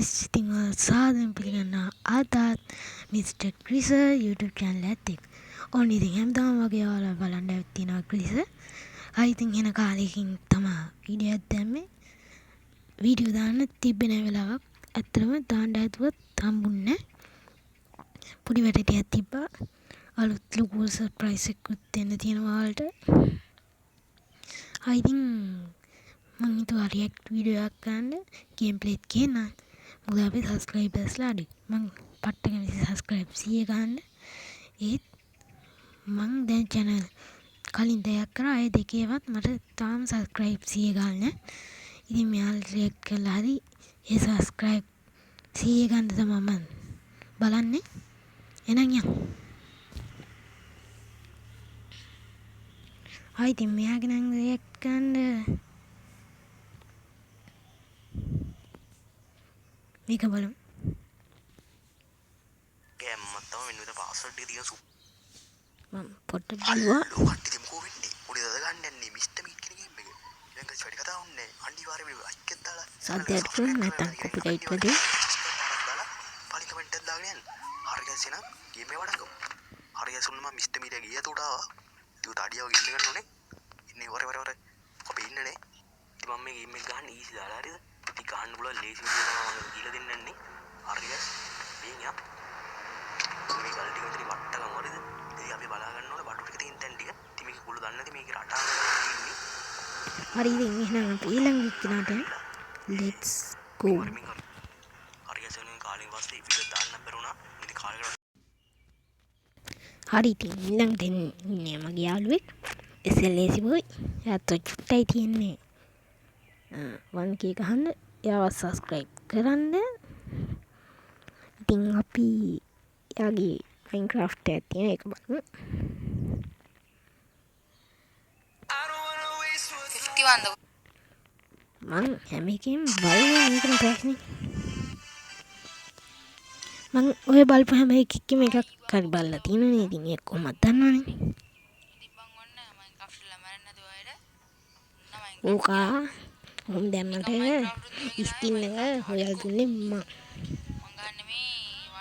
guys, ඉතින් සාදරයෙන් පිළිගන්නවා අදත් Mr. Chris YouTube channel එකත් එක්ක. ඕන ඉතින් හැමදාම වගේ ඔයාලා බලන්න ඇවිත් තියෙනවා Chris. ඉතින් එන කාලෙකින් තමයි වීඩියෝ එකක් දැම්මේ. වීඩියෝ දාන්න තිබෙන වෙලාවක් ඇත්තටම දාන්න හැදුවත් හම්බුන්නේ නැහැ. පොඩි වැඩ ටිකක් තිබ්බා. අලුත් ලොකු සර්ප්‍රයිස් එකකුත් දෙන්න තියෙනවා ඔයාලට. ඉතින් මං හිතුවා රියැක්ට් වීඩියෝ එකක් ගන්න ගේම් ප්ලේ එකක් ගේන්න. මොකද අපි සබ්ස්ක්‍රයිබර්ස්ලා අඩුයි. මං පට්ටගෙන සබ්ස්ක්‍රයිබ් 100 ගන්න. ඒත් මං දැන් channel කලින් දෙයක් කරා ඒ දෙකේවත් මට තාම සබ්ස්ක්‍රයිබ් 100 ගන්න නැහැ. ඉතින් මෙයාලා රියැක්ට් කරලා හරි ඒ සබ්ස්ක්‍රයිබ් 100 ගන්න තමයි මම බලන්නේ. එහෙනම් යන්න. ඉතින් මෙයාගේ නම් රියැක්ට් ගන්න මේක බලමු. ගෑම්මත් තම වෙනුවෙන පාස්වර්ඩ් එක තියන සුප් මම පොට්ට බලුවා. කට්ටිය මොකෝ වෙන්නේ? උඩ දද ගන්න යන්නේ මිස්ටර් මීට් කියන ගේම් එක. ඊළඟ වැඩි කතා වුන්නේ අනිවාර්යයෙන්ම අයිකෙන් දාලා සද්දයට කරන නැත්නම් කොපිරයිට් වැඩි. දාලා පළි කමෙන්ට් එකක් දාගෙන යන්න. හරි ගෑස් එන ගේම් එක වඩංගමු. හරි ගෑස් උන්න මම මිස්ටර් මීට් එක ගියත උඩ ආවා. ඌ තාඩියව ගින්න ගන්න ඕනේ. ඉන්නේ වර අපි ඉන්නනේ. ඉතින් මම මේ ගේම් එක ගන්න ඊසි දාලා හරිද? ඉතින් ගන්න පුළුවන් ලේසි විදියට තමයි මම කියලා දෙන්නන්නේ. හරි ගෑස් මේන් යා මේ ගල් ටික විතරයි වට්ටගම් හරිද? ඉතින් අපි බලා ගන්න ඕනේ බඩු ටික තියෙන තැන් ටික. ඉතින් මේක කුළු දන්නේ නැති මේක රටාව ඉන්නේ. හරි ඉතින් එහෙනම් අපි ඊළඟ විදිහට let's go. හරි ඇසෙනුන් කාලෙන් පස්සේ වීඩියෝ දාන්න බැරුණා. ඉතින් කාලෙකට හරි ඉතින් ඊළඟට ඉන්නේ මගේ යාළුවෙක් SLAC boy. එයාත් චුට්ටයි තියෙන්නේ 1k ගහන්න. එයාව subscribe කරන්න. ඉතින් අපි යාගේ Minecraft එකක් තියෙන එක බලමු. 51 මං හැම එකෙම බලන්නේ මේකම ප්‍රශ්නේ. මං ඔය බලපු හැම එකකම එකක් හරි බලලා තියෙනනේ. ඉතින් ඒක කොහොමද දන්නවනේ. ඉතින් මං ඔන්න Minecraft ලා මරන්න නැතුව වැඩ. ඕකා මම දැම්මට ස්කින් එක හොයලා දුන්නේ මං. මං ගන්න මේ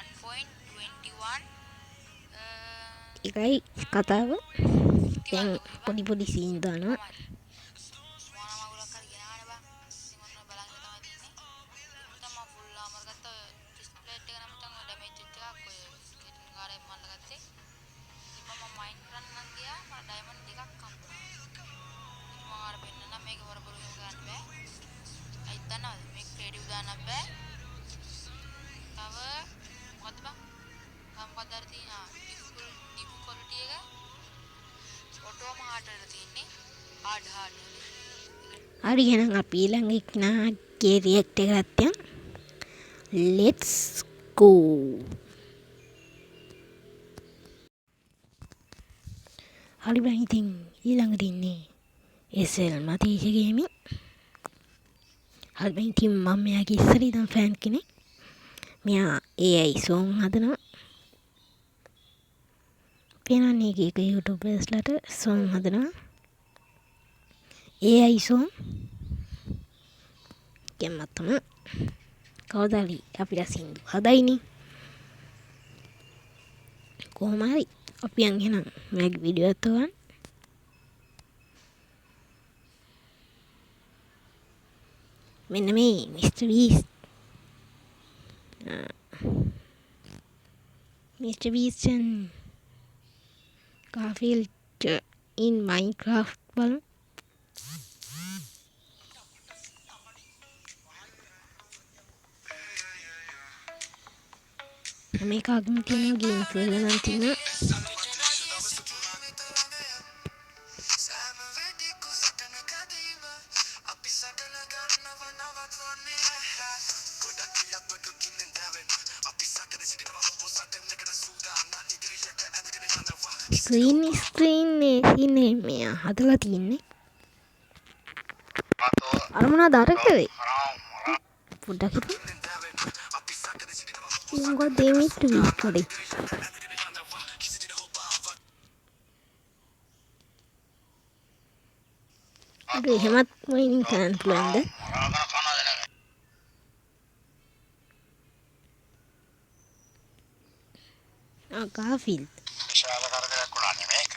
1.21 ඒකයි කතාව. දැන් පොඩි සීන් දානවා. හරි එහෙනම් අපි ඊළඟ එක්කනාගේ රියැක්ට් එක ගත්තා. let's go. හරි බං ඉතින් ඊළඟට ඉන්නේ SL මතීෂ ගේමින්. හරි බං ඉතින් මම මෙයාගේ ඉස්සර ඉඳන් ෆෑන් කෙනෙක්. මෙයා AI song හදනවා. පේනන්නේ එක YouTubersලාට song හදනවා. AI song ගැම්මත් තමයි කවදාලි අපිට සින්දු හදයිනේ. කොහොම හරි අපි යන් එහෙනම් මේ වීඩියෝ එක ගන්න. මෙන්න මේ Mr. Beast and Garfield in Minecraft බලමු. මේ කාගෙම තියෙන ගේම් කියලා නම් තියෙන ස්ක්‍රීන් එකේ මෙයා හදලා තියෙන්නේ. අර මොනවද අර කරේ? පොඩ්ඩක් හිතන්න. මොකද දෙමිත් විස්තරේ. එහෙමත් මයින් කරන්න පුළුවන්ද? ගාෆිල් විශාල කරදරයක් වුණානේ මේක.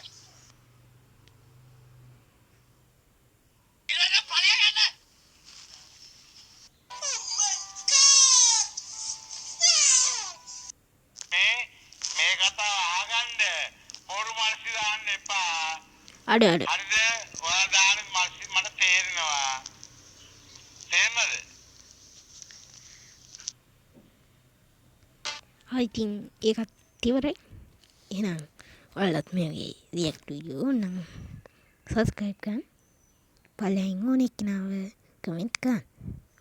මේ කතාව අහගන්න පොරු මල්සි දාන්න එපා. අඩ හරිද? ඔයා දාන මල්සි මට තේරෙනවා. තේරෙනවද? ඉතින් ඒකත් ඉවරයි. එහෙනම් ඔයාලත් මේ වගේ රියැක්ට් වීඩියෝ නම් සබස්ක්‍රයිබ් කරන්න. පළවෙනි ඕන එක්කෙනාව කමෙන්ට් කරන්න.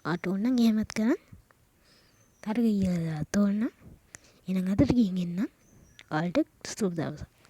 ඔයාට ඕන නම් එහෙමත් කරන්න. තරග කියලා තෝරන්න. එහෙනම් අදට ගිහින් එන්න. ඔයාලට සුබ දවසක්.